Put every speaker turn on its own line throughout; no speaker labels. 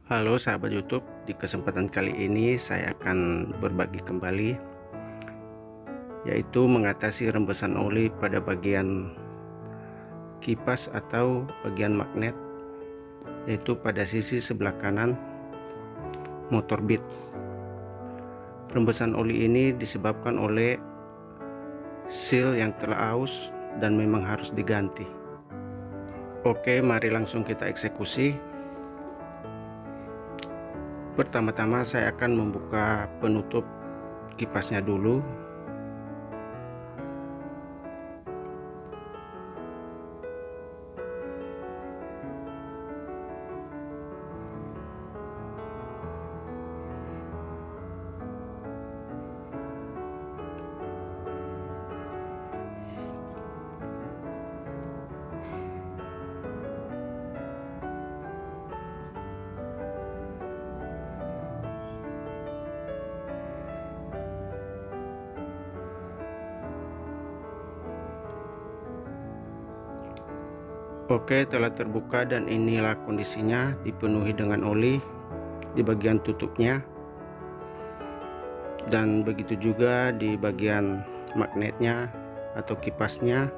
Halo sahabat YouTube, di kesempatan kali ini saya akan berbagi kembali, yaitu mengatasi rembesan oli pada bagian kipas atau bagian magnet, yaitu pada sisi sebelah kanan motor beat. Rembesan oli ini disebabkan oleh seal yang telah aus dan memang harus diganti. Oke, mari langsung kita eksekusi. Pertama-tama saya akan membuka penutup kipasnya dulu. Oke, telah terbuka dan inilah kondisinya, dipenuhi dengan oli di bagian tutupnya, dan begitu juga di bagian magnetnya atau kipasnya.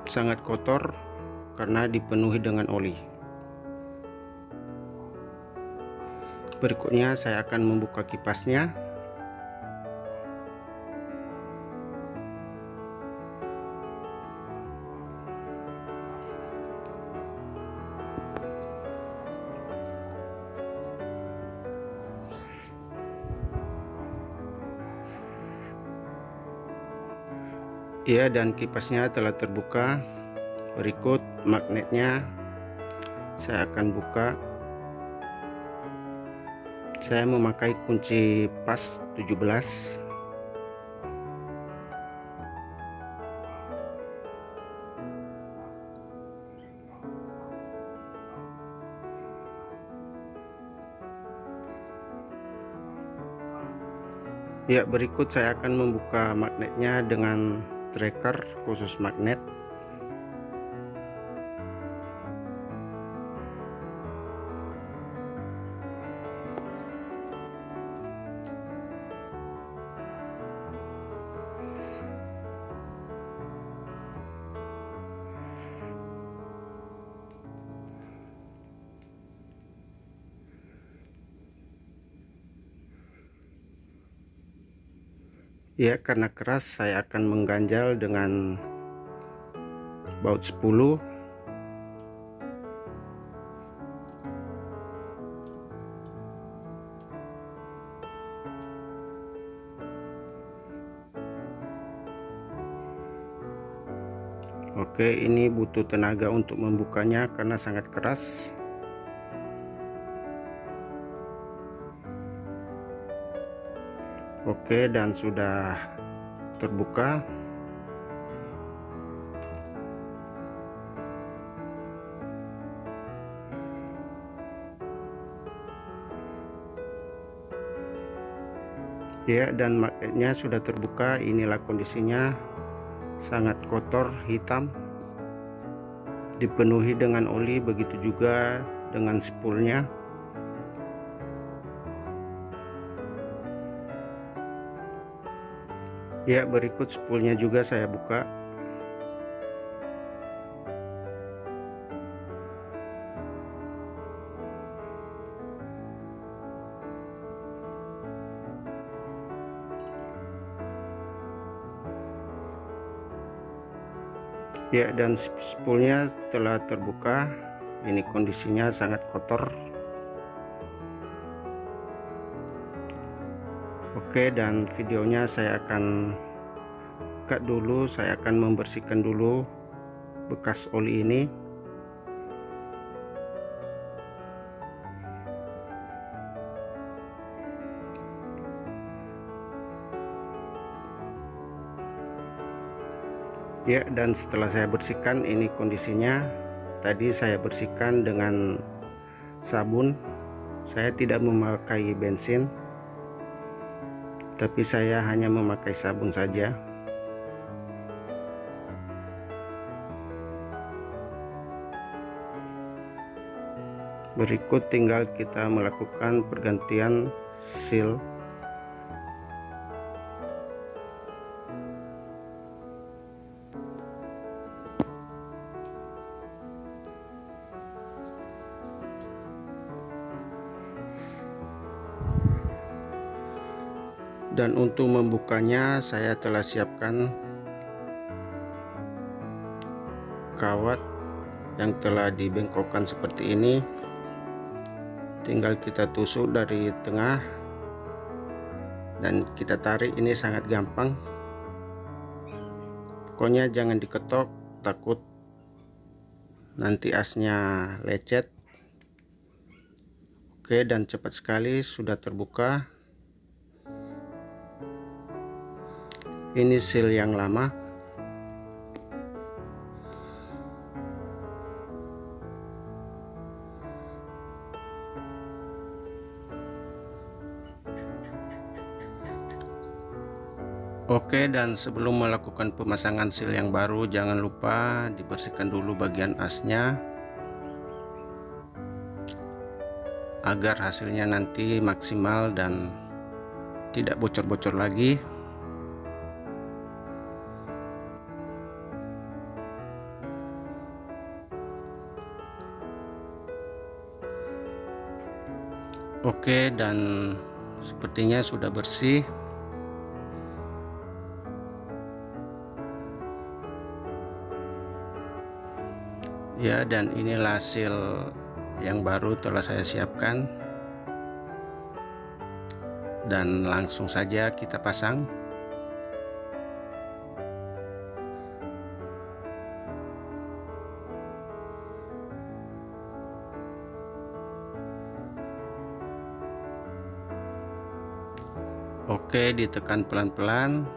Sangat kotor karena dipenuhi dengan oli. Berikutnya saya akan membuka kipasnya. Ya, dan kipasnya telah terbuka. Berikut magnetnya saya akan buka. Saya memakai kunci pas 17. Ya, berikut saya akan membuka magnetnya dengan tracker khusus magnet. Ya, karena keras saya akan mengganjal dengan baut 10. Oke, ini butuh tenaga untuk membukanya karena sangat keras. Oke, dan sudah terbuka. Ya, dan magnetnya sudah terbuka. Inilah kondisinya, sangat kotor, hitam, dipenuhi dengan oli. Begitu juga dengan spoolnya. Ya, berikut spoolnya juga saya buka. Ya, dan spoolnya telah terbuka. Ini kondisinya sangat kotor. Oke, dan videonya saya akan cut dulu. Saya akan membersihkan dulu bekas oli ini. Ya, dan setelah saya bersihkan, ini kondisinya. Tadi saya bersihkan dengan sabun. Saya tidak memakai bensin, tapi saya hanya memakai sabun saja. Berikut tinggal kita melakukan pergantian seal. Dan untuk membukanya saya telah siapkan kawat yang telah dibengkokkan seperti ini. Tinggal kita tusuk dari tengah dan kita tarik. Ini sangat gampang, pokoknya jangan diketok, takut nanti asnya lecet. Oke, dan cepat sekali sudah terbuka. Ini seal yang lama. Oke, dan sebelum melakukan pemasangan seal yang baru, jangan lupa dibersihkan dulu bagian asnya agar hasilnya nanti maksimal dan tidak bocor-bocor lagi. Oke, dan sepertinya sudah bersih. Ya, dan inilah seal yang baru telah saya siapkan. Dan langsung saja kita pasang. Oke, ditekan pelan-pelan,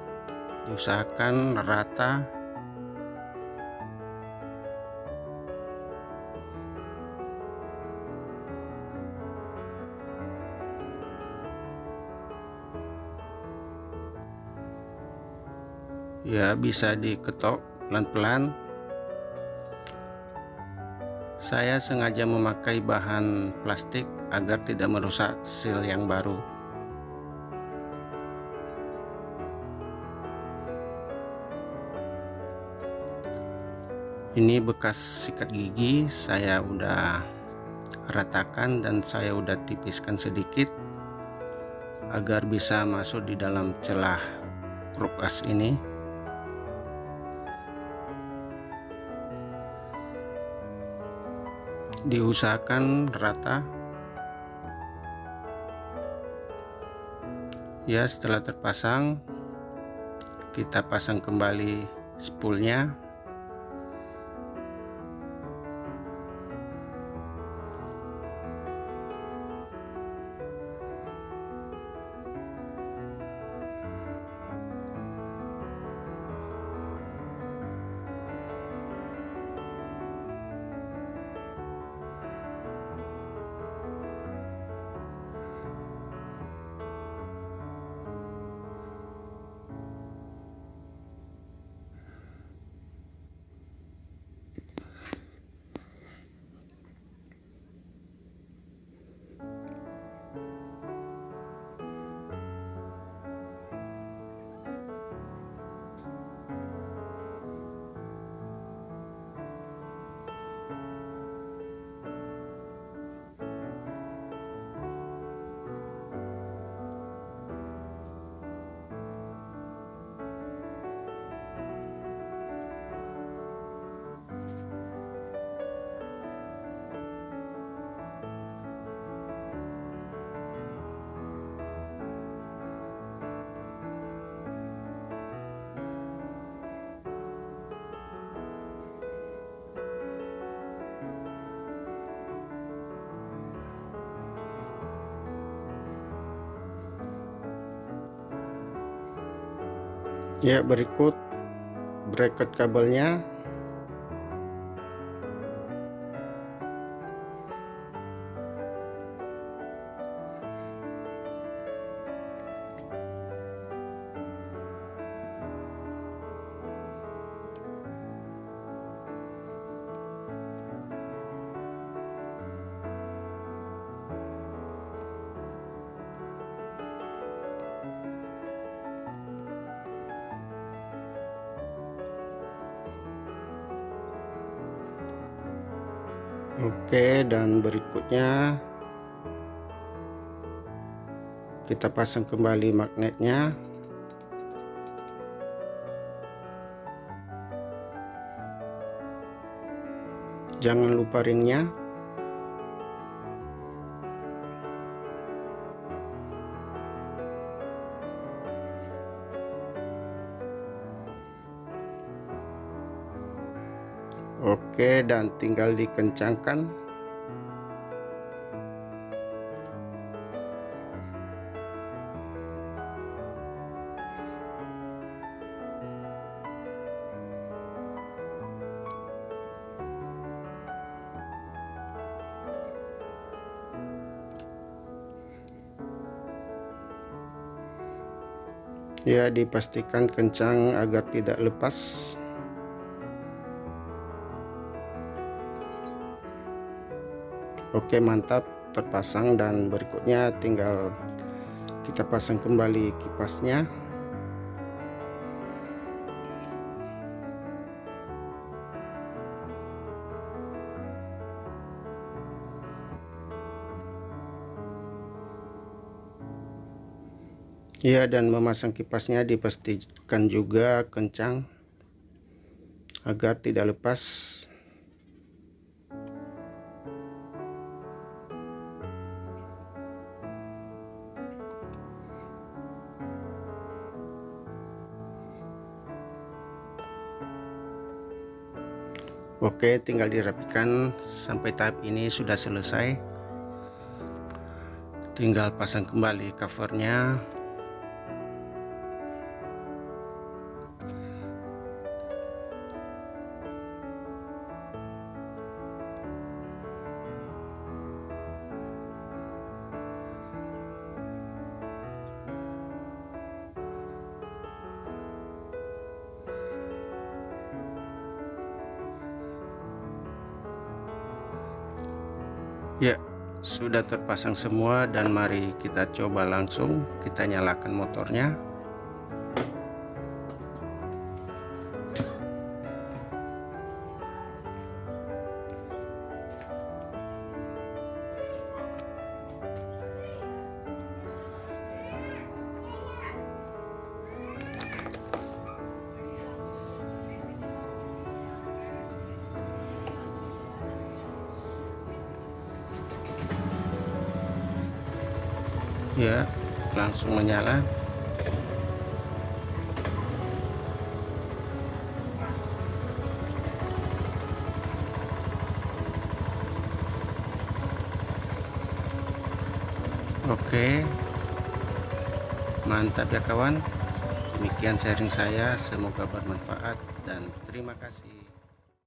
diusahakan rata. Ya, bisa diketok pelan-pelan. Saya sengaja memakai bahan plastik agar tidak merusak seal yang baru. Ini bekas sikat gigi, saya udah ratakan dan saya udah tipiskan sedikit agar bisa masuk di dalam celah kruk as ini. Diusahakan rata. Ya, setelah terpasang, kita pasang kembali spoolnya. Ya, berikut bracket kabelnya. Oke, dan berikutnya kita pasang kembali magnetnya. Jangan lupa ringnya. Oke, dan tinggal dikencangkan. Ya, dipastikan kencang agar tidak lepas. Oke, mantap, terpasang. Dan berikutnya tinggal kita pasang kembali kipasnya. Ya, dan memasang kipasnya dipastikan juga kencang agar tidak lepas. Oke, tinggal dirapikan. Sampai tahap ini sudah selesai. Tinggal pasang kembali covernya. Ya, sudah terpasang semua, dan mari kita coba langsung. Kita nyalakan motornya. Ya, langsung menyala. Oke, mantap ya kawan. Demikian sharing saya, semoga bermanfaat dan terima kasih.